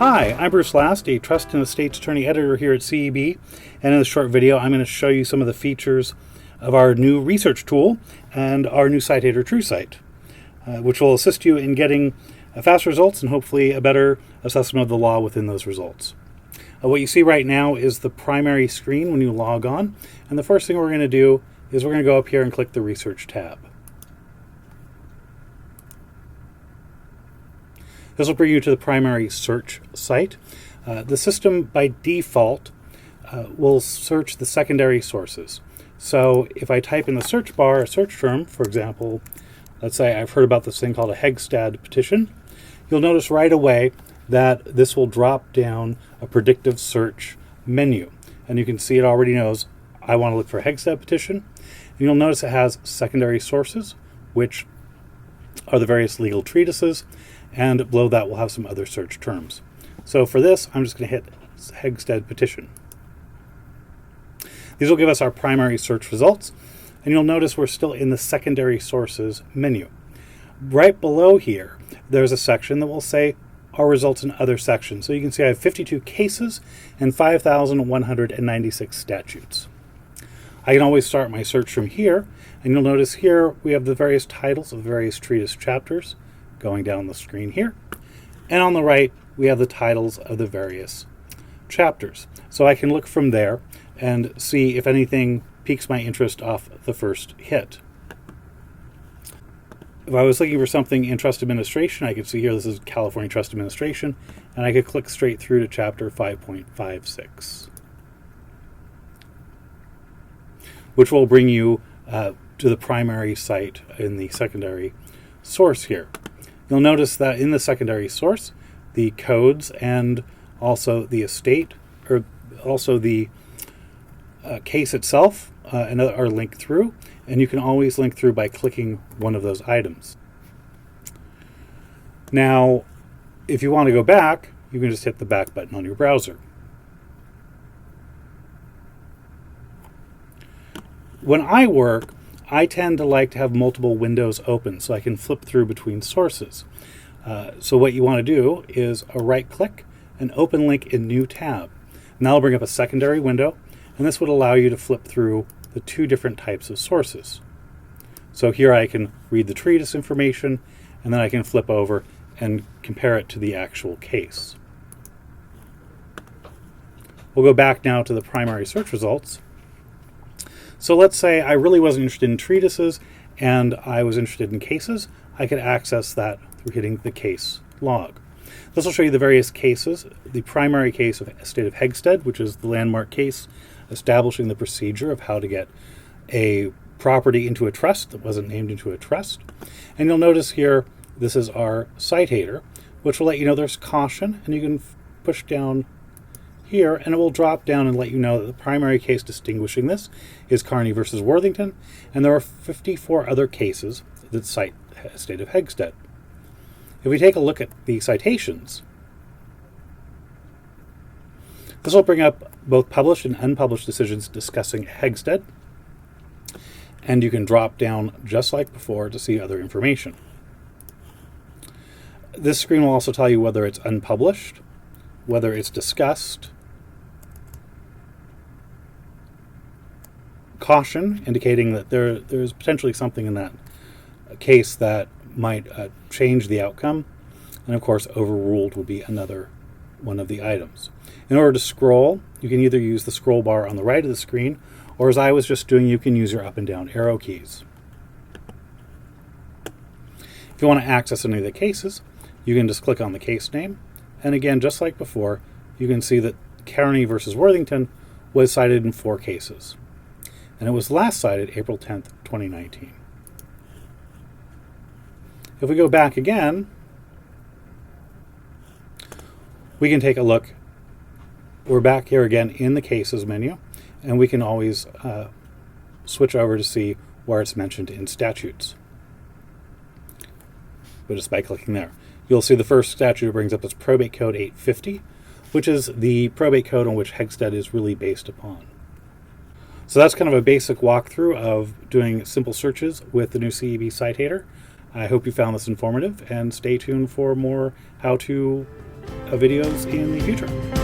Hi, I'm Bruce Last, a Trust and Estates Attorney Editor here at CEB, and in this short video I'm going to show you some of the features of our new research tool and our new Citator TrueCite, which will assist you in getting fast results and hopefully a better assessment of the law within those results. What you see right now is the primary screen when you log on, and the first thing we're going to do is we're going to go up here and click the Research tab. This will bring you to the primary search site. The system by default will search the secondary sources. So if I type in the search bar a search term, for example, let's say I've heard about this thing called a Hegstad petition, you'll notice right away that this will drop down a predictive search menu. And you can see it already knows I want to look for a Hegstad petition. And you'll notice it has secondary sources, which are the various legal treatises, and below that we'll have some other search terms. So for this, I'm just going to hit Hegstad petition. These will give us our primary search results, and you'll notice we're still in the secondary sources menu. Right below here, there's a section that will say our results in other sections. So you can see I have 52 cases and 5,196 statutes. I can always start my search from here, and you'll notice here we have the various titles of the various treatise chapters going down the screen here. And on the right, we have the titles of the various chapters. So I can look from there and see if anything piques my interest off the first hit. If I was looking for something in trust administration, I could see here this is California Trust Administration, and I could click straight through to chapter 5.56, which will bring you to the primary site in the secondary source here. You'll notice that in the secondary source, the codes and also the estate, or also the case itself, are linked through, and you can always link through by clicking one of those items. Now, if you want to go back, you can just hit the back button on your browser. When I work, I tend to like to have multiple windows open so I can flip through between sources. So what you want to do is a right click and open link in new tab. And that'll bring up a secondary window, and this would allow you to flip through the two different types of sources. So here I can read the treatise information, and then I can flip over and compare it to the actual case. We'll go back now to the primary search results. So let's say I really wasn't interested in treatises and I was interested in cases. I could access that through hitting the case log. This will show you the various cases. The primary case of Estate of Hegstad, which is the landmark case establishing the procedure of how to get a property into a trust that wasn't named into a trust. And you'll notice here this is our citator, which will let you know there's caution, and you can push down here, and it will drop down and let you know that the primary case distinguishing this is Carney versus Worthington, and there are 54 other cases that cite Estate of Hegstad. If we take a look at the citations, this will bring up both published and unpublished decisions discussing Hegstad, and you can drop down just like before to see other information. This screen will also tell you whether it's unpublished, whether it's discussed, caution, indicating that there's potentially something in that case that might change the outcome, and of course overruled would be another one of the items. In order to scroll, you can either use the scroll bar on the right of the screen, or as I was just doing, you can use your up and down arrow keys. If you want to access any of the cases, you can just click on the case name, and again, just like before, you can see that Carney versus Worthington was cited in 4 cases, and it was last cited April 10th, 2019. If we go back again, we can take a look. We're back here again in the cases menu, and we can always switch over to see where it's mentioned in statutes. But just by clicking there, you'll see the first statute it brings up is Probate Code 850, which is the probate code on which Hegstad is really based upon. So that's kind of a basic walkthrough of doing simple searches with the new CEB Citator. I hope you found this informative, and stay tuned for more how-to videos in the future.